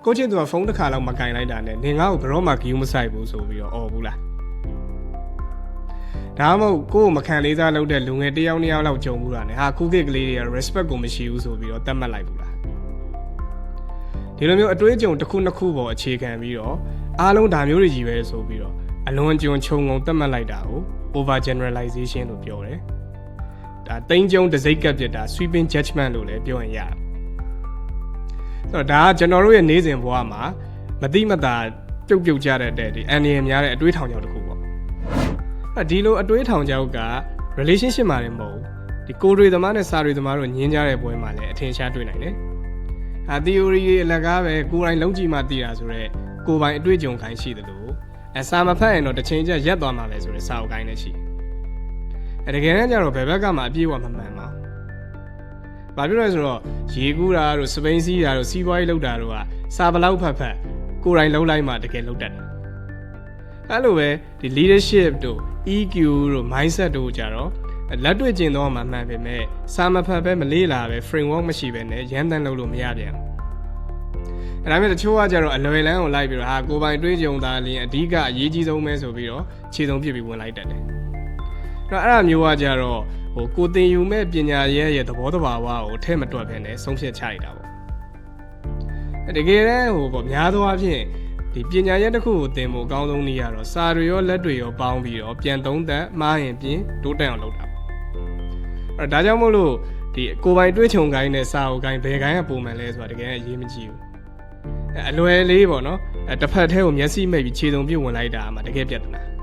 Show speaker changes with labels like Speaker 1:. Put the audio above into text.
Speaker 1: ကိုချစ်သူကဖုန်းတစ်ခါလောက်မကင်လိုက်တာနဲ့နေငါ့ကိုဘရော့မှာဂီယူမဆိုင်ဘူးဆိုပြီးတော့အော်ဘူးလားဒါမှမဟုတ်ကို့မခံလေးစားလုပ်တဲ့လူငယ်တစ်ယောက်နှစ်ယောက်လောက်ကြုံမှုတာနဲ့ဟာခုခေတ်ကလေးတွေက respect ကိုမရှိဘူးဆိုပြီးတော့တတ်မှတ်လိုက်ဘူးလားဒီလိုမျိုးအတွေးအကြုံတစ်ခုနှစ်ခုပေါ်အခြေခံပြီးတော့အားလုံးဒါမျိုးတွေကြီးပဲဆိုပြီးတော့အလွန်ကျွံခြုံငုံတတ်မှတ်လိုက်တာကို over generalization လို့ပြောတယ်ဒါတိမ်ကျုံတစိမ့်ကပ်ပြတာ sweeping judgment လို့လည်းပြောရင်ရတယ်ဆိုတော့ဒါကကျွန်တော်တို့ရဲ့နေ့စဉ်ဘဝမှာမတိမတာပြုတ်ကြတဲ့ဒီအန်ရည်များတဲ့အတွေးထောင်ကြောင်တစ်ခုပေါ့ဒီလိုအတွေးထောင်ကြောင်က relationship မှာလည်းမဟုတ်ဒီကိုယ်တွေသမားနဲ့စာတွေသမားတို့ညင်းကြတဲ့ပွဲမှာလည်းအထင်ရှားတွေ့နိုင်တယ်theory အလကားပဲကိုယ်တိုင်လုံးကြည့်မှသိတာဆိုတော့ကိုယ်ပိုင်အတွေ့အကြုံခိုင်းရှိတယ်လို့စာမဖတ်ရင်တော့တစ်ချိန်ကျရက်သွားမှာပဲဆိုတော့စာအုပ်ကိုင်းလည်းရှိတကယ်တမ်းကျတော့ဘယ်ဘက်ကမှအပြည့်အဝမမှန်ပါဘာဖြစ်လဲဆိုတော့ရေကူးတာတို့စပိန်စီးတာတို့စီးပွားရေးလုပ်တာတို့ကစာဘလောက်ဖတ်ကိုယ်တိုင်လုံးလိုက်မှတကယ်လုပ်တတ်တယ်အဲ့လိုပဲဒီ leadership တို့ EQ တို့ mindset တို့ကြတော့လက်တွေ့ကျင့်တော့မှမှန်ပေမဲ့စာမဖတ်ပဲမလေးလာပဲ framework မရှိပဲနဲ့ရမ်းတမ်းလုပ်လို့မရပြန်ဘူးဒါပေမဲ့တချို့ကကြတော့အလွယ်လန်းကိုလိုက်ပြီးတော့ဟာကိုယ်ပိုင်တွေးကြုံတာလင်းအဓိကအရေးကြီးဆုံးပဲဆိုပြီးတော့ခြေဆုံးပြစ်ပြီးဝင်လိုက်တတ်တယ်အဲ့ဒါမျိုးကကြတော့ကိုတင်ယူမဲ့ပညာရဲ့သဘောတဘာဝကိုထဲမတွက်ပဲနဲ့ဆုံးဖြတ်ချလိုက်တာပေါ့တကယ်တမ်းပေါ့များသောအားဖြင့်ဒီပညာရဲ့တစ်ခုကိုသင်ဖို့အကောင်းဆုံးနည်းကတော့စာတွေရောလက်တွေရောပေါင်းပြီးတော့ပြန်သုံးသပ်မှားရင်ပြင်တိုးတက်အောင်လုပ်တာပေါ့အဲ့ဒါကြောင့်မို့လို့ဒီကိုယ်ပိုင်တွေးချုံကိုင်းနဲ့စာအုပ်ကိုင်းဘယ်ကိုင်းကပုံမှန်လဲဆိုတာတကယ်အရေးမကြီးဘူးအလွယ်လေးပေါ့နော်တစ်ဖက်ထဲကိုမျက်စိမိတ်ပြီးခြေစုံပြစ်ဝင်လိုက်တာမှတကယ်ပြဿနာ